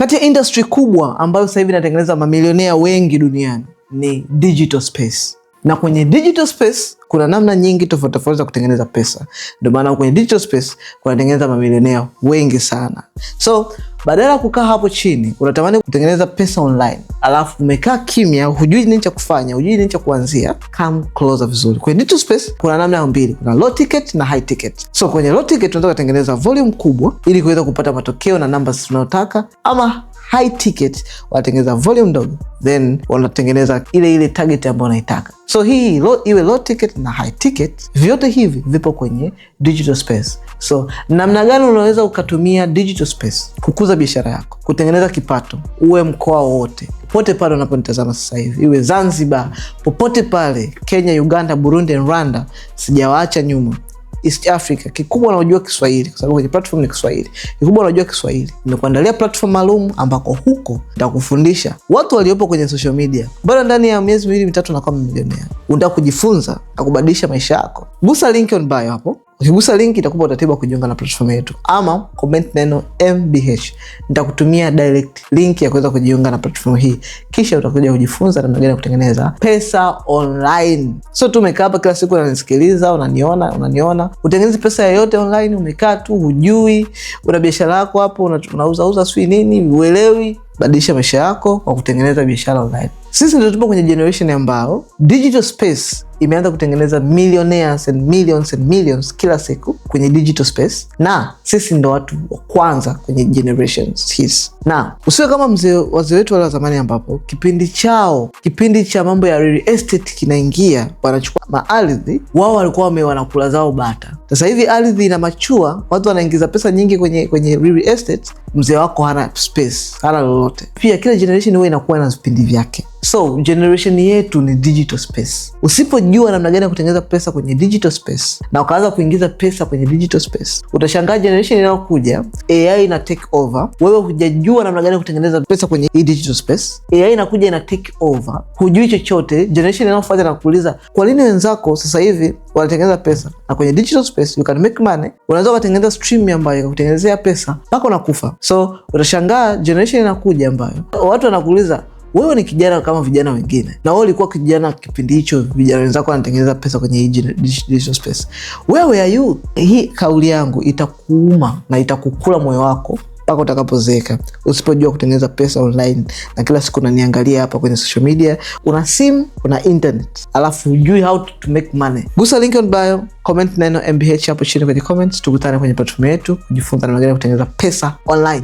Kati ya industry kubwa ambayo sasa hivi inatengeneza mamilionea wengi duniani ni digital space. Na kwenye digital space kuna namna nyingi tofauti tofauti za kutengeneza pesa. Ndio maana kwenye digital space kunatengeneza mamilionea wengi sana. So badala ya kukaa hapo chini unatamani kutengeneza pesa online, alafu umekaa kimya, hujui nini cha kufanya, hujui nini cha kuanzia, come closer vizuri. Kwenye digital space kuna namna mbili, kuna low ticket na high ticket. So kwenye low ticket unataka kutengeneza volume kubwa ili kuweza kupata matokeo na numbers tunayotaka, ama high ticket wanatengeneza volume ndogo then wanatengeneza ile target ambayo unaitaka. So hii iwe low ticket na high ticket, vyote hivi vipo kwenye digital space. So namna gani unaweza ukatumia digital space kukuza biashara yako, kutengeneza kipato, uwe mkoa wote, popote pale unaponitazama sasa hivi, iwe Zanzibar, popote pale, Kenya, Uganda, Burundi and Rwanda, sijawaacha nyuma. East Africa, kikubwa unajua Kiswahili kwa sababu kwenye platform ni Kiswahili. Kikubwa unajua Kiswahili. Nimekuandalia platform maalum ambako huko nitakufundisha watu waliopo kwenye social media. Bado ndani ya miezi 2-3 unakuwa milionea. Unataka kujifunza na kubadilisha maisha yako. Gusa link on bio hapo. Ukigusa link itakupa utaratibu wa kujiunga na platform yetu, ama comment neno MBH, nitakutumia direct link ya kuweza kujiunga na platform hii, kisha utakuja kujifunza namna gani ya kutengeneza pesa online. So tumekaa hapa kila siku unanisikiliza, unaniona utengeneze pesa yoyote online, umekaa tu hujui, una biashara yako hapo unauza sui nini, uelewi. Badilisha maisha yako kwa kutengeneza biashara online. Sisi ndio tupo kwenye generation ambao digital space imeanza kutengeneza millionaires and millions kila siku kwenye digital space, na sisi ndo watu wa kwanza kwenye generations hizi. Na usiwe kama wazee wetu wale wa zamani ambapo kipindi cha mambo ya real estate kinaingia, wanachukua maardhi, wao walikuwa wanakula zao bata. Sasa hivi ardhi ina machua, watu wanaingiza pesa nyingi kwenye real estate, mzee wako hana space, hana lolote. Pia kila generation huwa inakuwa na vipindi vyake. So generation yetu ni digital space. Usipojua namna gani ya kutengeneza pesa kwenye digital space na ukaanza kuingiza pesa kwenye digital space, utashangaa generation inayokuja AI ina take over. Wewe hujajua namna gani ya kutengeneza pesa kwenye hii digital space, AI inakuja ina take over, hujui chochote. Generation inayofuata na kuuliza kwa nini wenzako sasa hivi wanatengeneza pesa, na kwenye digital space you can make money. Unaweza kutengeneza stream ambayo kutengenezea pesa mpaka unakufa. So utashangaa generation inakuja ambayo watu wanakuuliza wewe ni kijana kama vijana wengine, na wewe ulikuwa kijana kipindi hicho, vijana wenzako wanatengeneza pesa kwenye hii digital space. Wewe are you? Hii kauli yangu itakuuma na itakukula moyo wako mpaka utakapozeeka usipojua kutengeneza pesa online. Na kila siku unaniangalia hapa kwenye social media, una simu, una internet, alafu hujui how to make money. Gusa link on bio, comment neno MBH hapo chini kwenye comments, tukutane kwenye platform yetu kujifunza namna gani kutengeneza pesa online.